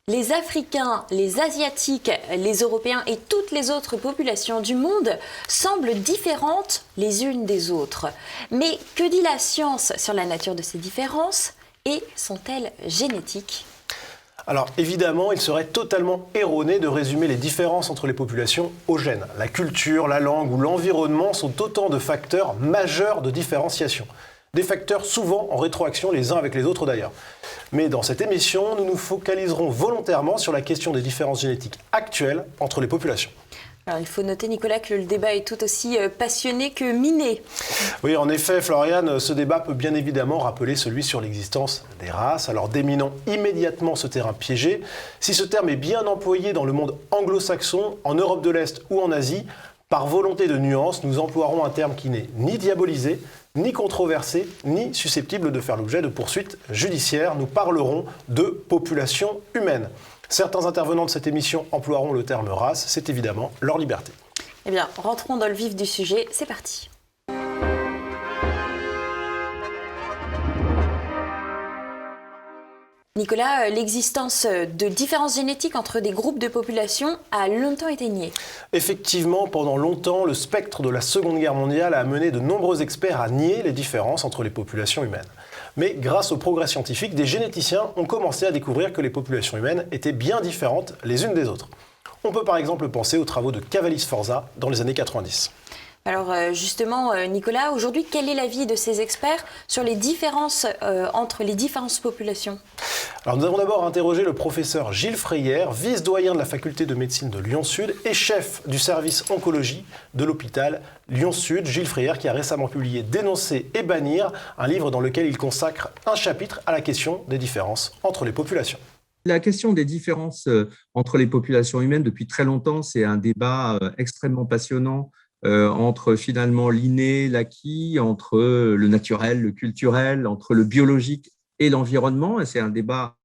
Les Africains, les Asiatiques, les Européens et toutes les autres populations du monde semblent différentes les unes des autres. Mais que dit la science sur la nature de ces différences et sont-elles génétiques ? Alors évidemment, il serait totalement erroné de résumer les différences entre les populations aux gènes. La culture, la langue ou l'environnement sont autant de facteurs majeurs de différenciation. Des facteurs souvent en rétroaction les uns avec les autres d'ailleurs. Mais dans cette émission, nous nous focaliserons volontairement sur la question des différences génétiques actuelles entre les populations. Alors, il faut noter, Nicolas, que le débat est tout aussi passionné que miné. Oui, en effet, Floriane, ce débat peut bien évidemment rappeler celui sur l'existence des races. Alors, déminons immédiatement ce terrain piégé. Si ce terme est bien employé dans le monde anglo-saxon, en Europe de l'Est ou en Asie, par volonté de nuance, nous emploierons un terme qui n'est ni diabolisé, ni controversé, ni susceptible de faire l'objet de poursuites judiciaires. Nous parlerons de population humaine. Certains intervenants de cette émission emploieront le terme race, c'est évidemment leur liberté. Eh bien, rentrons dans le vif du sujet, c'est parti. Nicolas, l'existence de différences génétiques entre des groupes de population a longtemps été niée. Effectivement, pendant longtemps, le spectre de la Seconde Guerre mondiale a amené de nombreux experts à nier les différences entre les populations humaines. Mais grâce au progrès scientifique, des généticiens ont commencé à découvrir que les populations humaines étaient bien différentes les unes des autres. On peut par exemple penser aux travaux de Cavalli-Sforza dans les années 90. Alors justement, Nicolas, aujourd'hui, quel est l'avis de ces experts sur les différences entre les différentes populations ? Alors nous avons d'abord interrogé le professeur Gilles Freyer, vice-doyen de la faculté de médecine de Lyon-Sud et chef du service oncologie de l'hôpital Lyon-Sud. Gilles Freyer qui a récemment publié Dénoncer et bannir, un livre dans lequel il consacre un chapitre à la question des différences entre les populations. La question des différences entre les populations humaines, depuis très longtemps, c'est un débat extrêmement passionnant entre finalement l'inné, l'acquis, entre le naturel, le culturel, entre le biologique et l'environnement. Et c'est un débat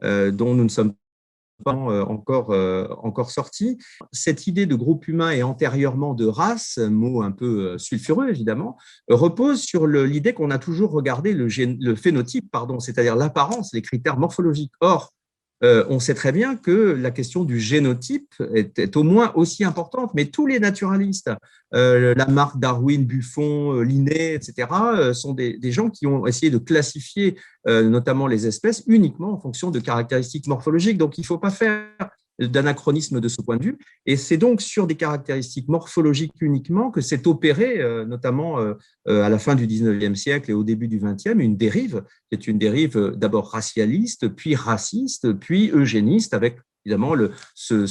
dont nous ne sommes pas encore sortis. Cette idée de groupe humain et antérieurement de race, mot un peu sulfureux évidemment, repose sur l'idée qu'on a toujours regardé le phénotype, c'est-à-dire l'apparence, les critères morphologiques. Or, on sait très bien que la question du génotype est au moins aussi importante, mais tous les naturalistes, Lamarck, Darwin, Buffon, Linné, etc., sont des gens qui ont essayé de classifier notamment les espèces uniquement en fonction de caractéristiques morphologiques. Donc, il ne faut pas faire d'anachronisme de ce point de vue. Et c'est donc sur des caractéristiques morphologiques uniquement que s'est opérée, notamment à la fin du 19e siècle et au début du 20e, une dérive, qui est une dérive d'abord racialiste, puis raciste, puis eugéniste, avec évidemment ce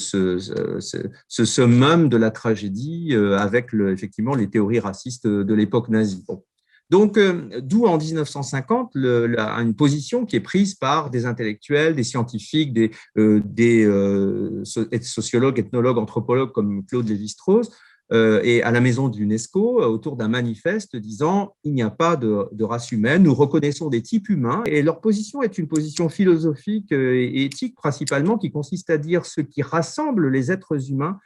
summum de la tragédie avec effectivement les théories racistes de l'époque nazie. Bon. Donc, d'où en 1950 une position qui est prise par des intellectuels, des scientifiques, des sociologues, ethnologues, anthropologues comme Claude Lévi-Strauss, et à la maison de l'UNESCO autour d'un manifeste disant « il n'y a pas de race humaine, nous reconnaissons des types humains ». Et leur position est une position philosophique et éthique principalement qui consiste à dire ce qui rassemble les êtres humains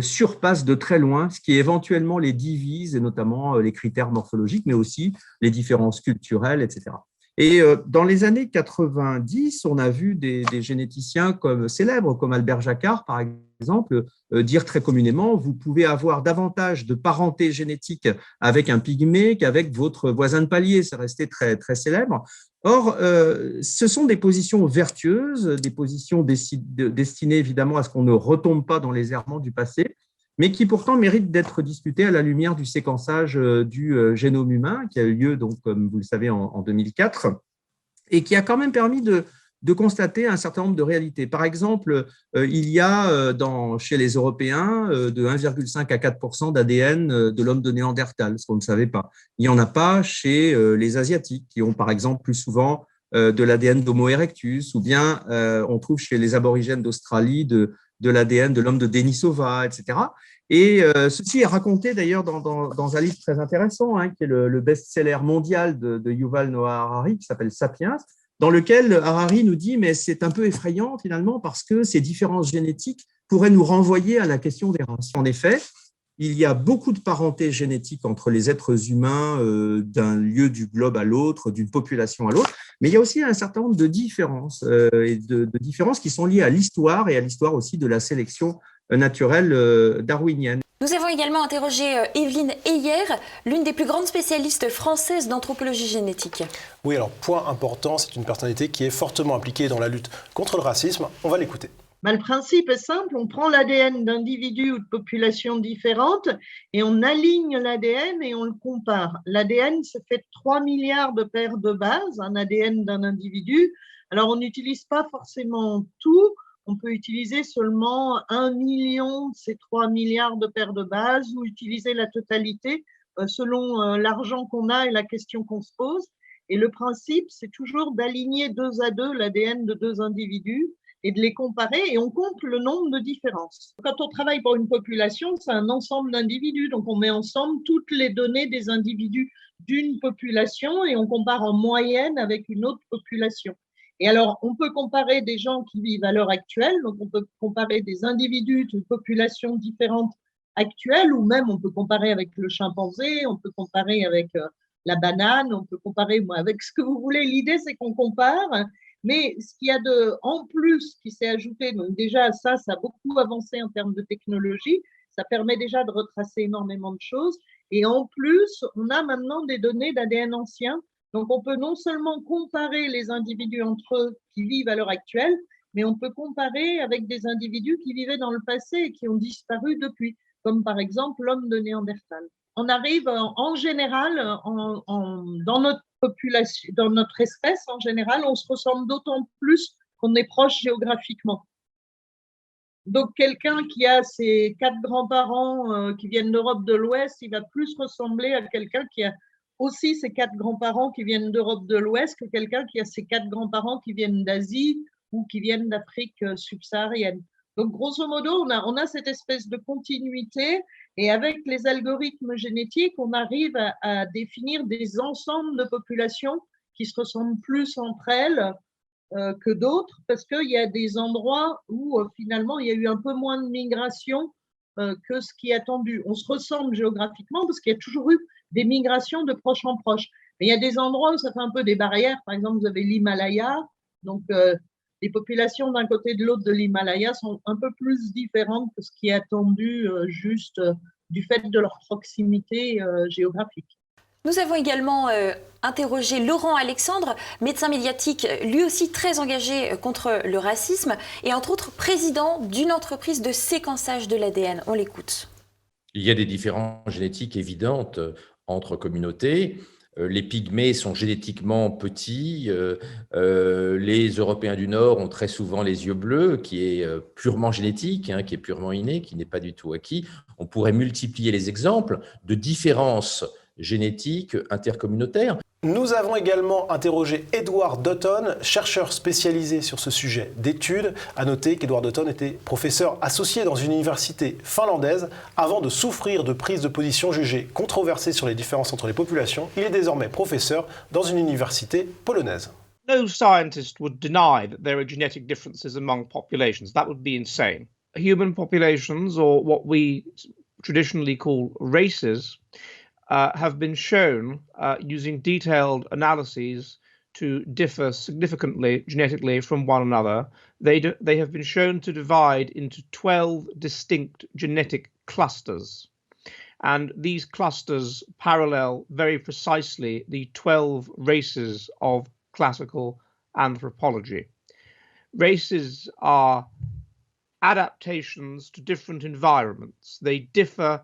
surpasse de très loin ce qui éventuellement les divise, et notamment les critères morphologiques, mais aussi les différences culturelles, etc. Et dans les années 90, on a vu des généticiens célèbres, comme Albert Jacquard, par exemple, dire très communément, vous pouvez avoir davantage de parenté génétique avec un pygmée qu'avec votre voisin de palier. C'est resté très, très célèbre. Or, ce sont des positions vertueuses, des positions destinées évidemment à ce qu'on ne retombe pas dans les errements du passé, mais qui pourtant méritent d'être discutées à la lumière du séquençage du génome humain qui a eu lieu, donc, comme vous le savez, en 2004, et qui a quand même permis de constater un certain nombre de réalités. Par exemple, il y a chez les Européens de 1,5 à 4% d'ADN de l'homme de Néandertal, ce qu'on ne savait pas. Il n'y en a pas chez les Asiatiques, qui ont par exemple plus souvent de l'ADN d'Homo erectus, ou bien on trouve chez les aborigènes d'Australie de l'ADN de l'homme de Denisova, etc. Et ceci est raconté d'ailleurs dans un livre très intéressant, qui est le best-seller mondial de Yuval Noah Harari, qui s'appelle « Sapiens », dans lequel Harari nous dit « mais c'est un peu effrayant finalement parce que ces différences génétiques pourraient nous renvoyer à la question des races ». En effet, il y a beaucoup de parenté génétique entre les êtres humains d'un lieu du globe à l'autre, d'une population à l'autre, Mais il y a aussi un certain nombre de différences, et de différences qui sont liées à l'histoire et à l'histoire aussi de la sélection naturelle darwinienne. Nous avons également interrogé Evelyne Heyer, l'une des plus grandes spécialistes françaises d'anthropologie génétique. Oui, alors point important, c'est une personnalité qui est fortement impliquée dans la lutte contre le racisme. On va l'écouter. Le principe est simple, on prend l'ADN d'individus ou de populations différentes et on aligne l'ADN et on le compare. L'ADN, c'est fait de 3 milliards de paires de bases, un ADN d'un individu. Alors, on n'utilise pas forcément tout, on peut utiliser seulement 1 million de ces 3 milliards de paires de bases ou utiliser la totalité selon l'argent qu'on a et la question qu'on se pose. Et le principe, c'est toujours d'aligner 2 à 2 l'ADN de 2 individus et de les comparer, et on compte le nombre de différences. Quand on travaille pour une population, c'est un ensemble d'individus, donc on met ensemble toutes les données des individus d'une population et on compare en moyenne avec une autre population. Et alors, on peut comparer des gens qui vivent à l'heure actuelle, donc on peut comparer des individus de populations différentes actuelles, ou même on peut comparer avec le chimpanzé, on peut comparer avec la banane, on peut comparer avec ce que vous voulez. L'idée, c'est qu'on compare. Mais ce qu'il y a en plus qui s'est ajouté, donc déjà ça a beaucoup avancé en termes de technologie, ça permet déjà de retracer énormément de choses. Et en plus, on a maintenant des données d'ADN ancien. Donc on peut non seulement comparer les individus entre eux qui vivent à l'heure actuelle, mais on peut comparer avec des individus qui vivaient dans le passé et qui ont disparu depuis, comme par exemple l'homme de Néandertal. On arrive en général, dans notre population, dans notre espèce en général, on se ressemble d'autant plus qu'on est proche géographiquement. Donc quelqu'un qui a ses 4 grands-parents qui viennent d'Europe de l'Ouest, il va plus ressembler à quelqu'un qui a aussi ses 4 grands-parents qui viennent d'Europe de l'Ouest que quelqu'un qui a ses 4 grands-parents qui viennent d'Asie ou qui viennent d'Afrique subsaharienne. Donc, grosso modo, on a cette espèce de continuité et avec les algorithmes génétiques, on arrive à définir des ensembles de populations qui se ressemblent plus entre elles que d'autres parce qu'il y a des endroits où finalement, il y a eu un peu moins de migration que ce qui est attendu. On se ressemble géographiquement parce qu'il y a toujours eu des migrations de proche en proche. Mais il y a des endroits où ça fait un peu des barrières. Par exemple, vous avez l'Himalaya, donc les populations d'un côté et de l'autre de l'Himalaya sont un peu plus différentes que ce qui est attendu juste du fait de leur proximité géographique. Nous avons également interrogé Laurent Alexandre, médecin médiatique, lui aussi très engagé contre le racisme et entre autres président d'une entreprise de séquençage de l'ADN. On l'écoute. Il y a des différences génétiques évidentes entre communautés. Les pygmées sont génétiquement petits. Les Européens du Nord ont très souvent les yeux bleus, qui est purement génétique, qui est purement inné, qui n'est pas du tout acquis. On pourrait multiplier les exemples de différences génétiques intercommunautaires. Nous avons également interrogé Edward Dutton, chercheur spécialisé sur ce sujet d'études. À noter qu'Edward Dutton était professeur associé dans une université finlandaise avant de souffrir de prises de position jugées controversées sur les différences entre les populations. Il est désormais professeur dans une université polonaise. No scientist would deny that there are genetic differences among populations. That would be insane. Human populations, or what we traditionally call races, have been shown using detailed analyses to differ significantly genetically from one another. They have been shown to divide into 12 distinct genetic clusters. And these clusters parallel very precisely the 12 races of classical anthropology. Races are adaptations to different environments. They differ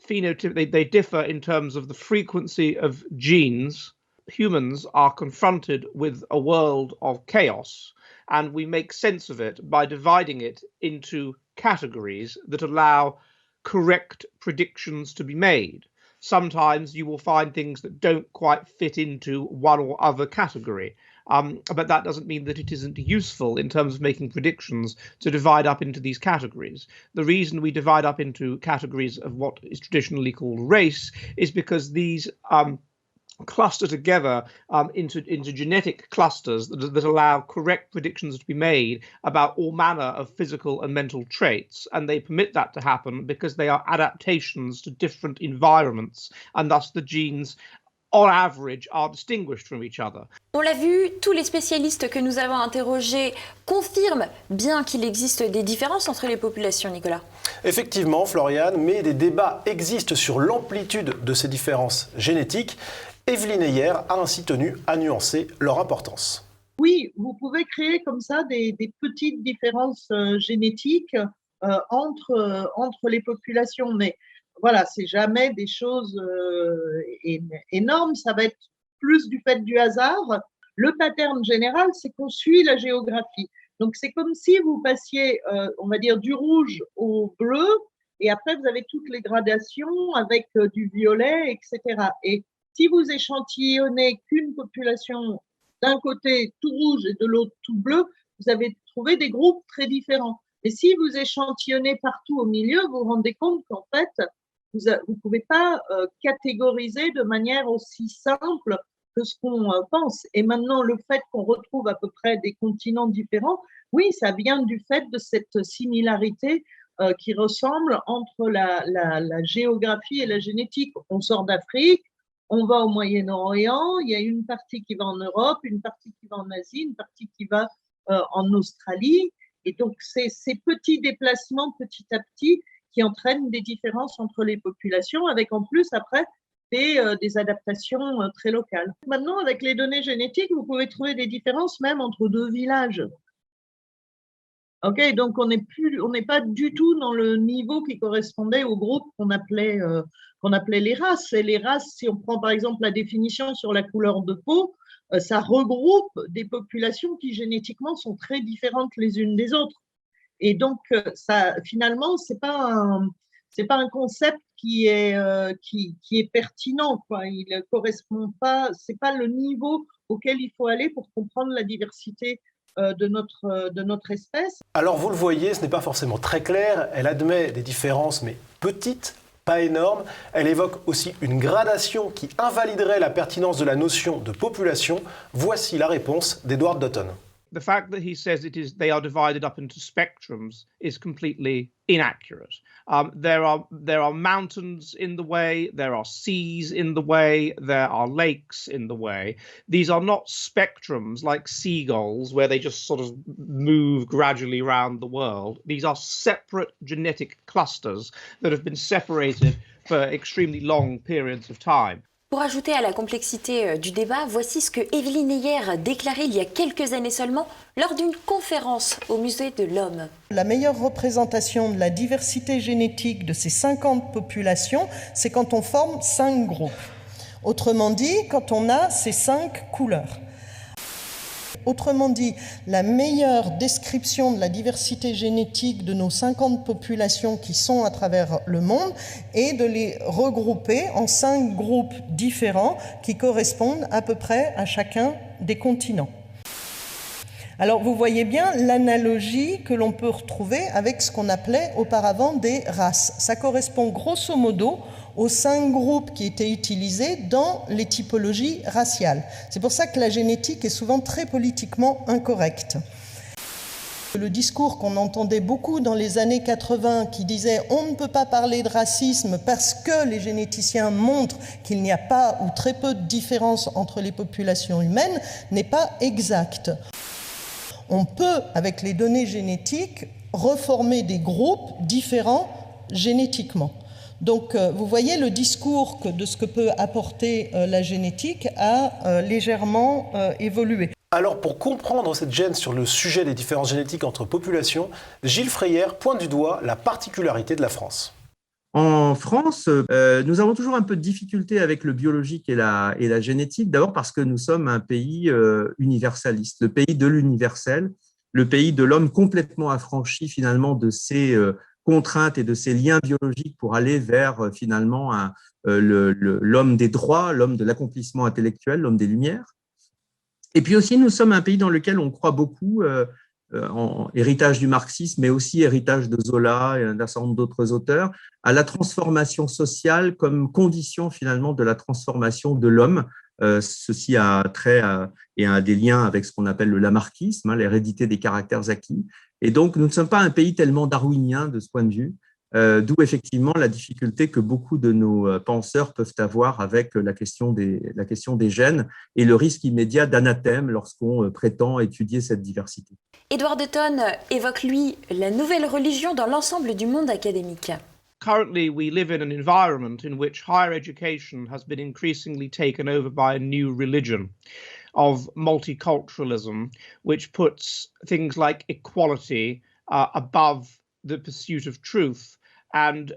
they differ in terms of the frequency of genes. Humans are confronted with a world of chaos, and we make sense of it by dividing it into categories that allow correct predictions to be made. Sometimes you will find things that don't quite fit into one or other category. But that doesn't mean that it isn't useful in terms of making predictions to divide up into these categories. The reason we divide up into categories of what is traditionally called race is because these cluster together into genetic clusters that allow correct predictions to be made about all manner of physical and mental traits. And they permit that to happen because they are adaptations to different environments. And thus the genes on average, are distinguished from each other. On l'a vu, tous les spécialistes que nous avons interrogés confirment bien qu'il existe des différences entre les populations, Nicolas. Effectivement, Floriane, mais des débats existent sur l'amplitude de ces différences génétiques. Evelyne Heyer a ainsi tenu à nuancer leur importance. Oui, vous pouvez créer comme ça des petites différences génétiques entre les populations, mais voilà, c'est jamais des choses énormes, ça va être plus du fait du hasard. Le pattern général, c'est qu'on suit la géographie. Donc, c'est comme si vous passiez, on va dire, du rouge au bleu, et après, vous avez toutes les gradations avec du violet, etc. Et si vous échantillonnez qu'une population d'un côté tout rouge et de l'autre tout bleu, vous avez trouvé des groupes très différents. Et si vous échantillonnez partout au milieu, vous vous rendez compte qu'en fait, vous ne pouvez pas catégoriser de manière aussi simple que ce qu'on pense. Et maintenant, le fait qu'on retrouve à peu près des continents différents, oui, ça vient du fait de cette similarité qui ressemble entre la géographie et la génétique. On sort d'Afrique, on va au Moyen-Orient, il y a une partie qui va en Europe, une partie qui va en Asie, une partie qui va en Australie. Et donc, c'est ces petits déplacements petit à petit qui entraînent des différences entre les populations, avec en plus, après, des adaptations très locales. Maintenant, avec les données génétiques, vous pouvez trouver des différences même entre deux villages. Ok, donc on n'est pas du tout dans le niveau qui correspondait au groupe qu'on appelait les races. Et les races, si on prend par exemple la définition sur la couleur de peau, ça regroupe des populations qui génétiquement sont très différentes les unes des autres. Et donc, ça, finalement, c'est pas un concept qui est pertinent, quoi. Il ne correspond pas, c'est pas le niveau auquel il faut aller pour comprendre la diversité de notre espèce. Alors vous le voyez, ce n'est pas forcément très clair. Elle admet des différences, mais petites, pas énormes. Elle évoque aussi une gradation qui invaliderait la pertinence de la notion de population. Voici la réponse d'Edward Dutton. The fact that he says they are divided up into spectrums is completely inaccurate. There are mountains in the way, there are seas in the way, there are lakes in the way. These are not spectrums like seagulls where they just sort of move gradually around the world. These are separate genetic clusters that have been separated for extremely long periods of time. Pour ajouter à la complexité du débat, voici ce que Evelyne Heyer déclarait il y a quelques années seulement lors d'une conférence au Musée de l'Homme. La meilleure représentation de la diversité génétique de ces 50 populations, c'est quand on forme 5 groupes. Autrement dit, quand on a ces 5 couleurs. Autrement dit, la meilleure description de la diversité génétique de nos 50 populations qui sont à travers le monde est de les regrouper en 5 groupes différents qui correspondent à peu près à chacun des continents. Alors vous voyez bien l'analogie que l'on peut retrouver avec ce qu'on appelait auparavant des races. Ça correspond grosso modo aux 5 groupes qui étaient utilisés dans les typologies raciales. C'est pour ça que la génétique est souvent très politiquement incorrecte. Le discours qu'on entendait beaucoup dans les années 80 qui disait « on ne peut pas parler de racisme parce que les généticiens montrent qu'il n'y a pas ou très peu de différence entre les populations humaines » n'est pas exact. On peut, avec les données génétiques, reformer des groupes différents génétiquement. Donc, vous voyez, le discours de ce que peut apporter la génétique a légèrement évolué. Alors, pour comprendre cette gêne sur le sujet des différences génétiques entre populations, Gilles Freyer pointe du doigt la particularité de la France. En France, nous avons toujours un peu de difficulté avec le biologique et la génétique, d'abord parce que nous sommes un pays universaliste, le pays de l'universel, le pays de l'homme complètement affranchi finalement de ses contraintes et de ses liens biologiques pour aller vers finalement l'homme des droits, l'homme de l'accomplissement intellectuel, l'homme des Lumières. Et puis aussi, nous sommes un pays dans lequel on croit beaucoup, en héritage du marxisme, mais aussi héritage de Zola et d'un certain nombre d'autres auteurs, à la transformation sociale comme condition finalement de la transformation de l'homme. Ceci a trait et a des liens avec ce qu'on appelle le lamarckisme, l'hérédité des caractères acquis. Et donc, nous ne sommes pas un pays tellement darwinien de ce point de vue. D'où effectivement la difficulté que beaucoup de nos penseurs peuvent avoir avec la question des gènes et le risque immédiat d'anathème lorsqu'on prétend étudier cette diversité. Edward Dutton évoque, lui, la nouvelle religion dans l'ensemble du monde académique. Currently, we live in an environment in which higher education has been increasingly taken over by a new religion of multiculturalism, which puts things like equality above the pursuit of truth and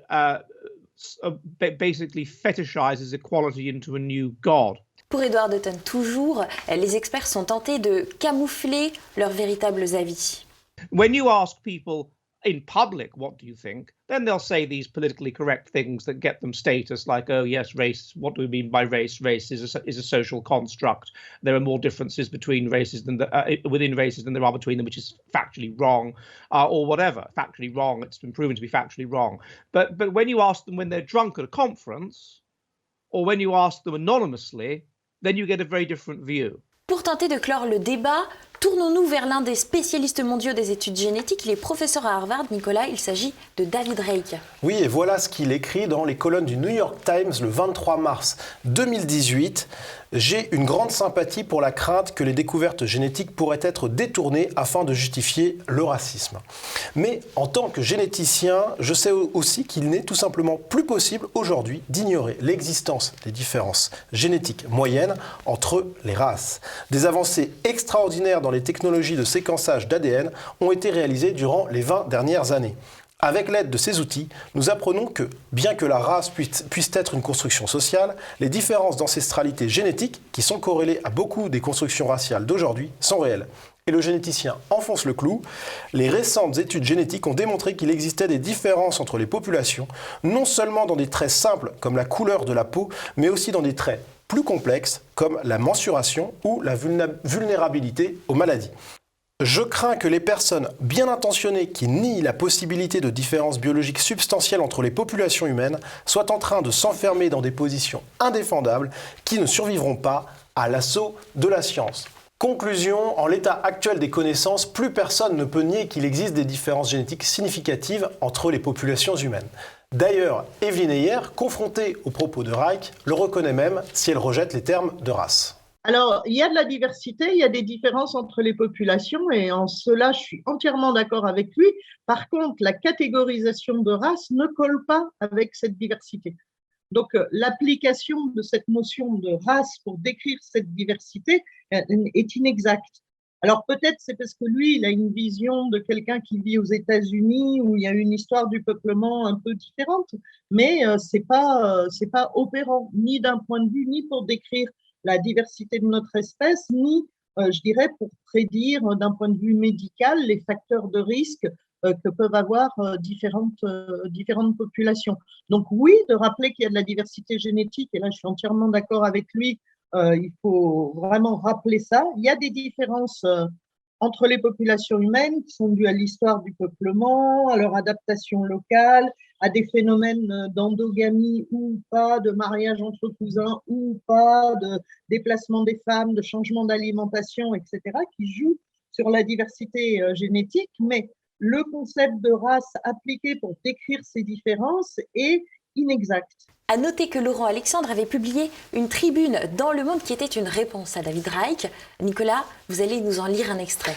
basically fetishizes equality into a new god. Pour Edward Dutton, toujours, les experts sont tentés de camoufler leurs véritables avis. When you ask people in public, what do you think? Then they'll say these politically correct things that get them status, like, oh yes, race, what do we mean by race? Race is a social construct. There are more differences between races than within races than there are between them, which is factually wrong, or whatever. Factually wrong, it's been proven to be factually wrong. But when you ask them when they're drunk at a conference, or when you ask them anonymously, then you get a very different view. Pour tenter de clore le débat, tournons-nous vers l'un des spécialistes mondiaux des études génétiques. Il est professeur à Harvard. Nicolas, il s'agit de David Reich. Oui, et voilà ce qu'il écrit dans les colonnes du New York Times le 23 mars 2018. J'ai une grande sympathie pour la crainte que les découvertes génétiques pourraient être détournées afin de justifier le racisme. Mais en tant que généticien, je sais aussi qu'il n'est tout simplement plus possible aujourd'hui d'ignorer l'existence des différences génétiques moyennes entre les races. Des avancées extraordinaires dans les technologies de séquençage d'ADN ont été réalisées durant les 20 dernières années. Avec l'aide de ces outils, nous apprenons que, bien que la race puisse être une construction sociale, les différences d'ancestralité génétique, qui sont corrélées à beaucoup des constructions raciales d'aujourd'hui, sont réelles. Et le généticien enfonce le clou. Les récentes études génétiques ont démontré qu'il existait des différences entre les populations, non seulement dans des traits simples comme la couleur de la peau, mais aussi dans des traits plus complexes comme la mensuration ou la vulnérabilité aux maladies. Je crains que les personnes bien intentionnées qui nient la possibilité de différences biologiques substantielles entre les populations humaines soient en train de s'enfermer dans des positions indéfendables qui ne survivront pas à l'assaut de la science. Conclusion, en l'état actuel des connaissances, plus personne ne peut nier qu'il existe des différences génétiques significatives entre les populations humaines. D'ailleurs, Evelyne Heyer, confrontée aux propos de Reich, le reconnaît même si elle rejette les termes de race. Alors, il y a de la diversité, il y a des différences entre les populations et en cela, je suis entièrement d'accord avec lui. Par contre, la catégorisation de race ne colle pas avec cette diversité. Donc, l'application de cette notion de race pour décrire cette diversité est inexacte. Alors, peut-être c'est parce que lui, il a une vision de quelqu'un qui vit aux États-Unis où il y a une histoire du peuplement un peu différente, mais c'est pas opérant, ni d'un point de vue, ni pour décrire la diversité de notre espèce, ni, je dirais, pour prédire d'un point de vue médical les facteurs de risque que peuvent avoir différentes populations. Donc oui, de rappeler qu'il y a de la diversité génétique, et là je suis entièrement d'accord avec lui, il faut vraiment rappeler ça. Il y a des différences entre les populations humaines qui sont dues à l'histoire du peuplement, à leur adaptation locale, à des phénomènes d'endogamie ou pas, de mariage entre cousins ou pas, de déplacement des femmes, de changement d'alimentation, etc., qui jouent sur la diversité génétique, mais le concept de race appliqué pour décrire ces différences est inexact. À noter que Laurent Alexandre avait publié une tribune dans Le Monde qui était une réponse à David Reich. Nicolas, vous allez nous en lire un extrait.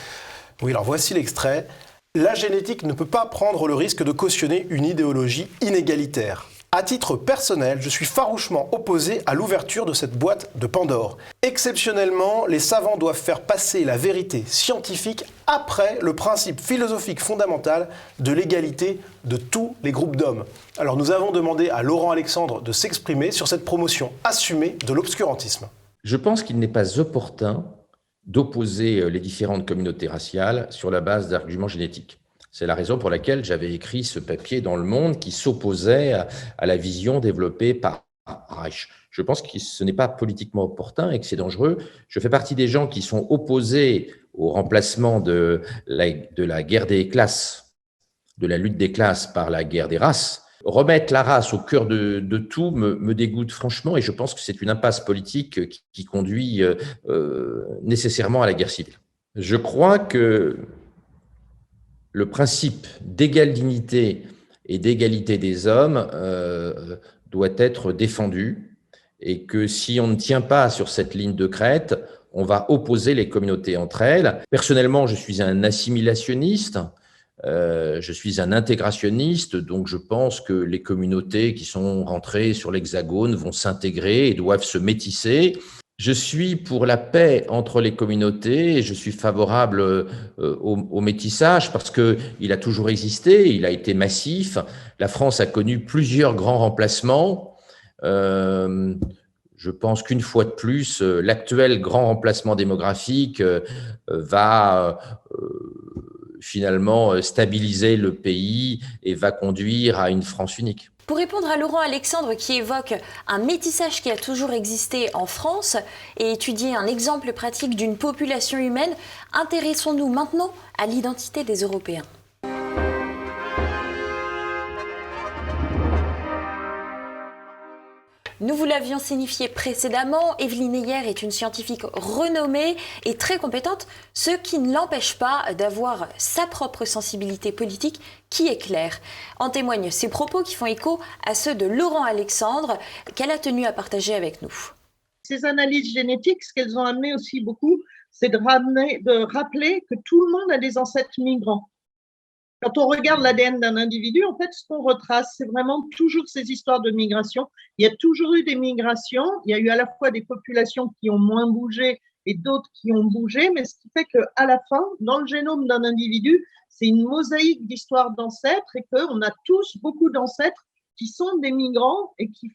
Oui, alors voici l'extrait. La génétique ne peut pas prendre le risque de cautionner une idéologie inégalitaire. À titre personnel, je suis farouchement opposé à l'ouverture de cette boîte de Pandore. Exceptionnellement, les savants doivent faire passer la vérité scientifique après le principe philosophique fondamental de l'égalité de tous les groupes d'hommes. Alors nous avons demandé à Laurent Alexandre de s'exprimer sur cette promotion assumée de l'obscurantisme. Je pense qu'il n'est pas opportun d'opposer les différentes communautés raciales sur la base d'arguments génétiques. C'est la raison pour laquelle j'avais écrit ce papier dans Le Monde qui s'opposait à la vision développée par Reich. Je pense que ce n'est pas politiquement opportun et que c'est dangereux. Je fais partie des gens qui sont opposés au remplacement de la guerre des classes, de la lutte des classes par la guerre des races. Remettre la race au cœur de tout me dégoûte franchement et je pense que c'est une impasse politique qui conduit nécessairement à la guerre civile. Je crois que le principe d'égale dignité et d'égalité des hommes doit être défendue, et que si on ne tient pas sur cette ligne de crête, on va opposer les communautés entre elles. Personnellement, je suis un assimilationniste, je suis un intégrationniste, donc je pense que les communautés qui sont rentrées sur l'Hexagone vont s'intégrer et doivent se métisser. Je suis pour la paix entre les communautés et je suis favorable au métissage parce qu'il a toujours existé, il a été massif. La France a connu plusieurs grands remplacements. Je pense qu'une fois de plus, l'actuel grand remplacement démographique va finalement stabiliser le pays et va conduire à une France unique. Pour répondre à Laurent Alexandre qui évoque un métissage qui a toujours existé en France et étudier un exemple pratique d'une population humaine, intéressons-nous maintenant à l'identité des Européens. Nous vous l'avions signifié précédemment, Evelyne Heyer est une scientifique renommée et très compétente, ce qui ne l'empêche pas d'avoir sa propre sensibilité politique qui est claire. En témoignent ses propos qui font écho à ceux de Laurent Alexandre qu'elle a tenu à partager avec nous. Ces analyses génétiques, ce qu'elles ont amené aussi beaucoup, c'est de rappeler que tout le monde a des ancêtres migrants. Quand on regarde l'ADN d'un individu, en fait, ce qu'on retrace, c'est vraiment toujours ces histoires de migration. Il y a toujours eu des migrations. Il y a eu à la fois des populations qui ont moins bougé et d'autres qui ont bougé, mais ce qui fait qu'à la fin, dans le génome d'un individu, c'est une mosaïque d'histoires d'ancêtres et qu'on a tous beaucoup d'ancêtres qui sont des migrants et qui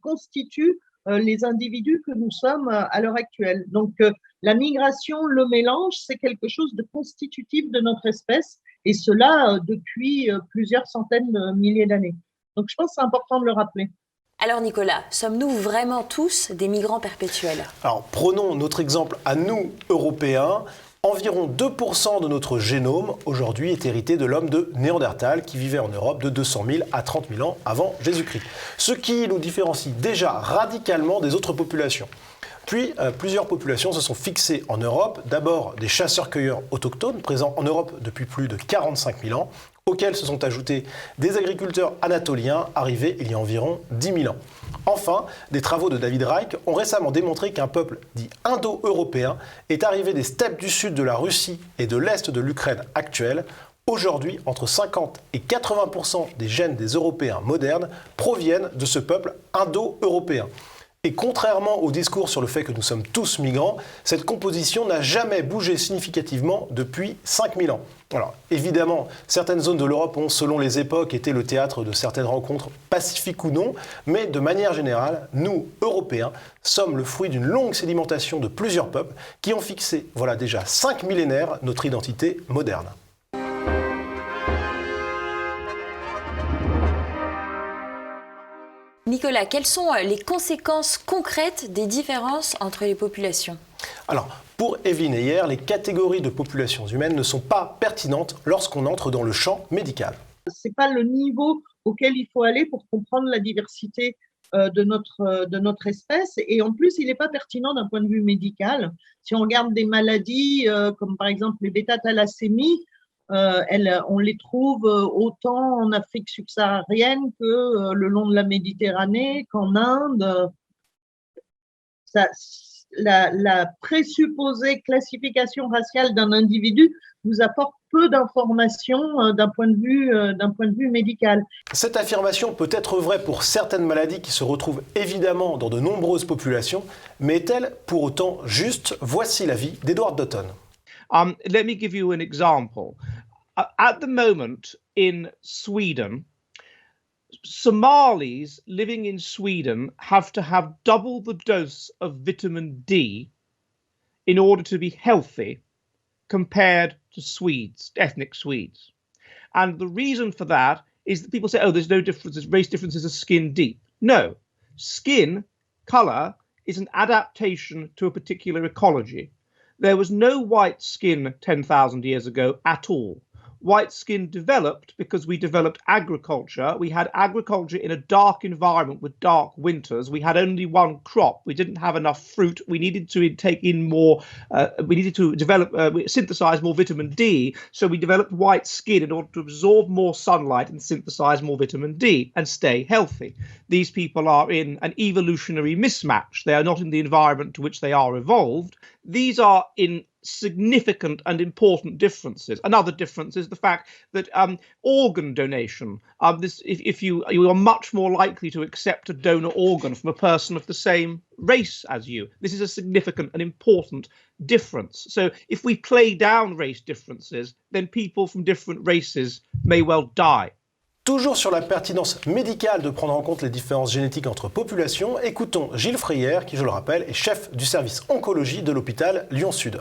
constituent les individus que nous sommes à l'heure actuelle. Donc, la migration, le mélange, c'est quelque chose de constitutif de notre espèce. Et cela depuis plusieurs centaines de milliers d'années. Donc je pense que c'est important de le rappeler. Alors Nicolas, sommes-nous vraiment tous des migrants perpétuels ? Alors prenons notre exemple à nous, Européens. Environ 2% de notre génome aujourd'hui est hérité de l'homme de Néandertal qui vivait en Europe de 200 000 à 30 000 ans avant Jésus-Christ. Ce qui nous différencie déjà radicalement des autres populations. Puis, plusieurs populations se sont fixées en Europe. D'abord, des chasseurs-cueilleurs autochtones, présents en Europe depuis plus de 45 000 ans, auxquels se sont ajoutés des agriculteurs anatoliens arrivés il y a environ 10 000 ans. Enfin, des travaux de David Reich ont récemment démontré qu'un peuple dit indo-européen est arrivé des steppes du sud de la Russie et de l'est de l'Ukraine actuelle. Aujourd'hui, entre 50 et 80% des gènes des Européens modernes proviennent de ce peuple indo-européen. Et contrairement au discours sur le fait que nous sommes tous migrants, cette composition n'a jamais bougé significativement depuis 5000 ans. Alors, évidemment, certaines zones de l'Europe ont, selon les époques, été le théâtre de certaines rencontres pacifiques ou non, mais de manière générale, nous, Européens, sommes le fruit d'une longue sédimentation de plusieurs peuples qui ont fixé, voilà déjà 5 millénaires, notre identité moderne. Nicolas, quelles sont les conséquences concrètes des différences entre les populations ? Alors, pour Evelyne Heyer, les catégories de populations humaines ne sont pas pertinentes lorsqu'on entre dans le champ médical. Ce n'est pas le niveau auquel il faut aller pour comprendre la diversité de notre espèce. Et en plus, il n'est pas pertinent d'un point de vue médical. Si on regarde des maladies comme par exemple les bêta-thalassémies, on les trouve autant en Afrique subsaharienne que le long de la Méditerranée, qu'en Inde. La présupposée classification raciale d'un individu nous apporte peu d'informations d'un point de vue médical. Cette affirmation peut être vraie pour certaines maladies qui se retrouvent évidemment dans de nombreuses populations, mais est-elle pour autant juste ? Voici l'avis d'Edward Dutton. Let me give you an example. At the moment in Sweden, Somalis living in Sweden have to have double the dose of vitamin D in order to be healthy compared to Swedes, ethnic Swedes. And the reason for that is that people say, oh, there's no difference, there's race differences are skin deep. No, skin color is an adaptation to a particular ecology. There was no white skin 10,000 years ago at all. white skin developed because we developed agriculture. We had agriculture in a dark environment with dark winters. We had only one crop. We didn't have enough fruit. We needed to take in more, we needed to synthesize more vitamin D. So we developed white skin in order to absorb more sunlight and synthesize more vitamin D and stay healthy. These people are in an evolutionary mismatch. They are not in the environment to which they are evolved. These are in significant and important differences. Another difference is the fact that organ donation, if you are much more likely to accept a donor organ from a person of the same race as you. This is a significant and important difference. So if we play down race differences, then people from different races may well die. Toujours sur la pertinence médicale de prendre en compte les différences génétiques entre populations, écoutons Gilles Freyer, qui, je le rappelle, est chef du service oncologie de l'hôpital Lyon-Sud.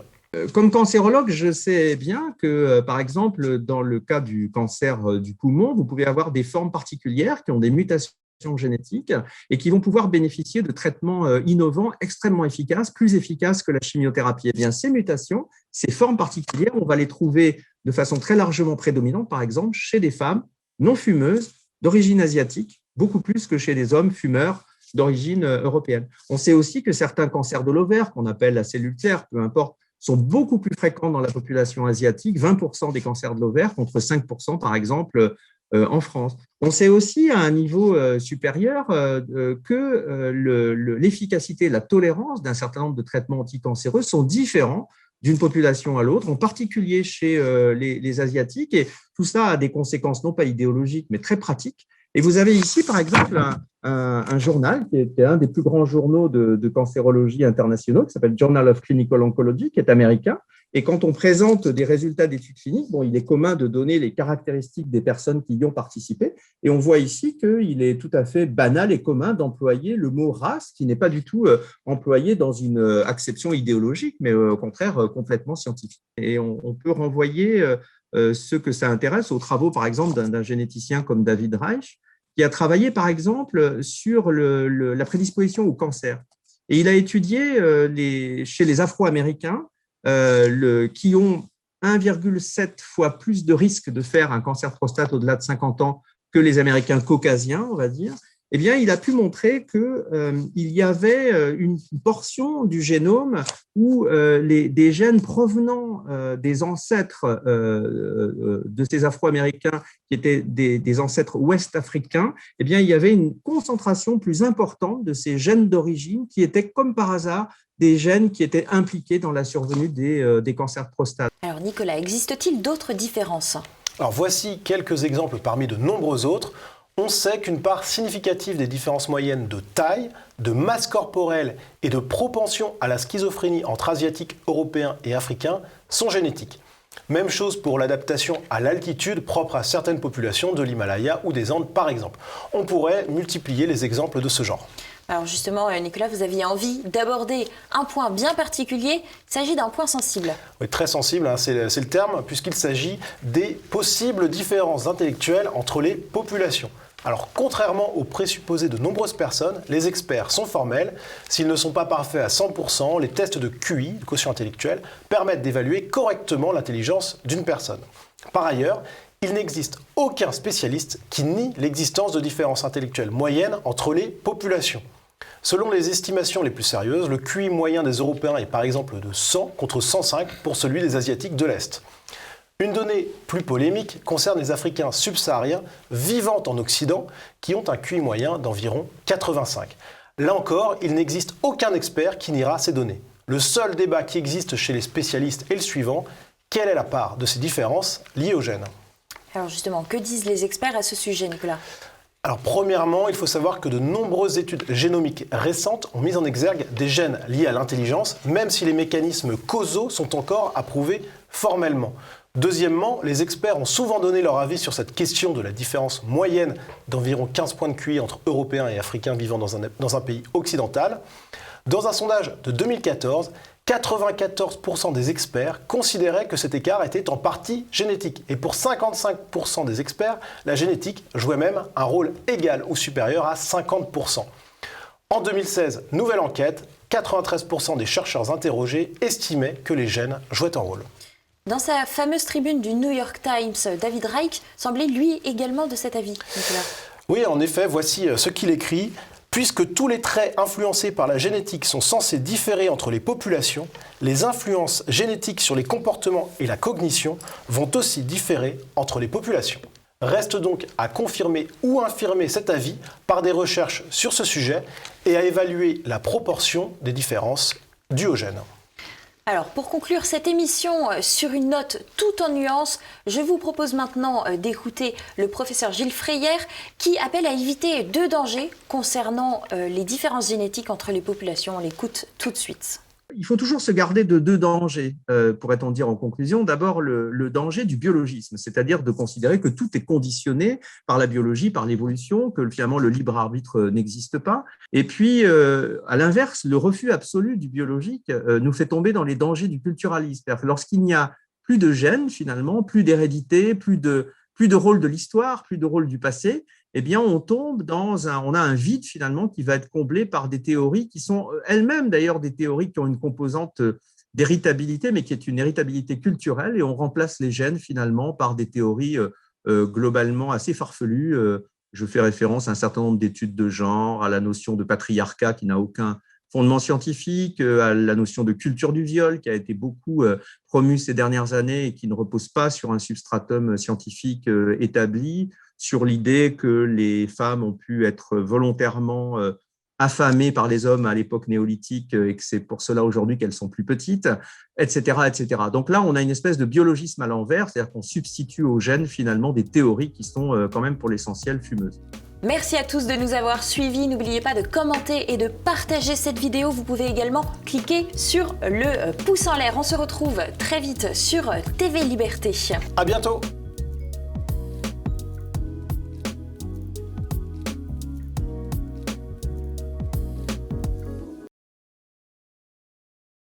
Comme cancérologue, je sais bien que, par exemple, dans le cas du cancer du poumon, vous pouvez avoir des formes particulières qui ont des mutations génétiques et qui vont pouvoir bénéficier de traitements innovants extrêmement efficaces, plus efficaces que la chimiothérapie. Eh bien, ces mutations, ces formes particulières, on va les trouver de façon très largement prédominante, par exemple, chez des femmes non fumeuses d'origine asiatique, beaucoup plus que chez des hommes fumeurs d'origine européenne. On sait aussi que certains cancers de l'ovaire, qu'on appelle la cellule terre, peu importe, sont beaucoup plus fréquents dans la population asiatique, 20% des cancers de l'ovaire contre 5% par exemple en France. On sait aussi à un niveau supérieur que l'efficacité, la tolérance d'un certain nombre de traitements anticancéreux sont différents d'une population à l'autre, en particulier chez les Asiatiques. Et tout ça a des conséquences non pas idéologiques, mais très pratiques. Et vous avez ici, par exemple, un journal qui est un des plus grands journaux de cancérologie internationaux, qui s'appelle Journal of Clinical Oncology, qui est américain. Et quand on présente des résultats d'études cliniques, il est commun de donner les caractéristiques des personnes qui y ont participé. Et on voit ici qu'il est tout à fait banal et commun d'employer le mot race, qui n'est pas du tout employé dans une acception idéologique, mais au contraire complètement scientifique. Et on peut renvoyer ceux que ça intéresse aux travaux, par exemple, d'un généticien comme David Reich, qui a travaillé, par exemple, sur la prédisposition au cancer. Et il a étudié chez les Afro-Américains qui ont 1,7 fois plus de risque de faire un cancer de prostate au-delà de 50 ans que les Américains caucasiens, on va dire. Eh bien, il a pu montrer qu'il y avait une portion du génome où des gènes provenant des ancêtres de ces Afro-Américains qui étaient des ancêtres ouest-africains, eh bien, il y avait une concentration plus importante de ces gènes d'origine qui étaient, comme par hasard, des gènes qui étaient impliqués dans la survenue des cancers de prostate. Alors Nicolas, existe-t-il d'autres différences ? Alors voici quelques exemples parmi de nombreux autres. On sait qu'une part significative des différences moyennes de taille, de masse corporelle et de propension à la schizophrénie entre Asiatiques, Européens et Africains sont génétiques. Même chose pour l'adaptation à l'altitude propre à certaines populations de l'Himalaya ou des Andes par exemple. On pourrait multiplier les exemples de ce genre. Alors justement, Nicolas, vous aviez envie d'aborder un point bien particulier. Il s'agit d'un point sensible. Oui, très sensible, c'est le terme, puisqu'il s'agit des possibles différences intellectuelles entre les populations. Alors, contrairement aux présupposés de nombreuses personnes, les experts sont formels. S'ils ne sont pas parfaits à 100%, les tests de QI, de quotient intellectuel, permettent d'évaluer correctement l'intelligence d'une personne. Par ailleurs, il n'existe aucun spécialiste qui nie l'existence de différences intellectuelles moyennes entre les populations. Selon les estimations les plus sérieuses, le QI moyen des Européens est par exemple de 100 contre 105 pour celui des Asiatiques de l'Est. Une donnée plus polémique concerne les Africains subsahariens vivant en Occident qui ont un QI moyen d'environ 85. Là encore, il n'existe aucun expert qui niera ces données. Le seul débat qui existe chez les spécialistes est le suivant: quelle est la part de ces différences liées aux gènes ? Alors justement, que disent les experts à ce sujet, Nicolas ? Alors premièrement, il faut savoir que de nombreuses études génomiques récentes ont mis en exergue des gènes liés à l'intelligence, même si les mécanismes causaux sont encore à prouver formellement. Deuxièmement, les experts ont souvent donné leur avis sur cette question de la différence moyenne d'environ 15 points de QI entre Européens et Africains vivant dans un pays occidental. Dans un sondage de 2014, 94% des experts considéraient que cet écart était en partie génétique. Et pour 55% des experts, la génétique jouait même un rôle égal ou supérieur à 50%. En 2016, nouvelle enquête, 93% des chercheurs interrogés estimaient que les gènes jouaient un rôle. Dans sa fameuse tribune du New York Times, David Reich semblait lui également de cet avis, Nicolas. Oui, en effet, voici ce qu'il écrit. Puisque tous les traits influencés par la génétique sont censés différer entre les populations, les influences génétiques sur les comportements et la cognition vont aussi différer entre les populations. Reste donc à confirmer ou infirmer cet avis par des recherches sur ce sujet et à évaluer la proportion des différences dues aux gènes. Alors, pour conclure cette émission sur une note tout en nuances, je vous propose maintenant d'écouter le professeur Gilles Freyer qui appelle à éviter 2 dangers concernant les différences génétiques entre les populations. On l'écoute tout de suite. Il faut toujours se garder de 2 dangers, pourrait-on dire en conclusion. D'abord, le danger du biologisme, c'est-à-dire de considérer que tout est conditionné par la biologie, par l'évolution, que finalement le libre arbitre n'existe pas. Et puis, à l'inverse, le refus absolu du biologique nous fait tomber dans les dangers du culturalisme. C'est-à-dire que lorsqu'il n'y a plus de gènes, finalement, plus d'hérédité, plus de rôle de l'histoire, plus de rôle du passé, eh bien, on a un vide finalement qui va être comblé par des théories qui sont elles-mêmes d'ailleurs des théories qui ont une composante d'héritabilité, mais qui est une héritabilité culturelle, et on remplace les gènes finalement par des théories globalement assez farfelues. Je fais référence à un certain nombre d'études de genre, à la notion de patriarcat qui n'a aucun fondement scientifique, à la notion de culture du viol qui a été beaucoup promue ces dernières années et qui ne repose pas sur un substratum scientifique établi, sur l'idée que les femmes ont pu être volontairement affamées par les hommes à l'époque néolithique et que c'est pour cela aujourd'hui qu'elles sont plus petites, etc., etc. Donc là, on a une espèce de biologisme à l'envers, c'est-à-dire qu'on substitue aux gènes finalement des théories qui sont quand même pour l'essentiel fumeuses. Merci à tous de nous avoir suivis. N'oubliez pas de commenter et de partager cette vidéo. Vous pouvez également cliquer sur le pouce en l'air. On se retrouve très vite sur TV Liberté. À bientôt.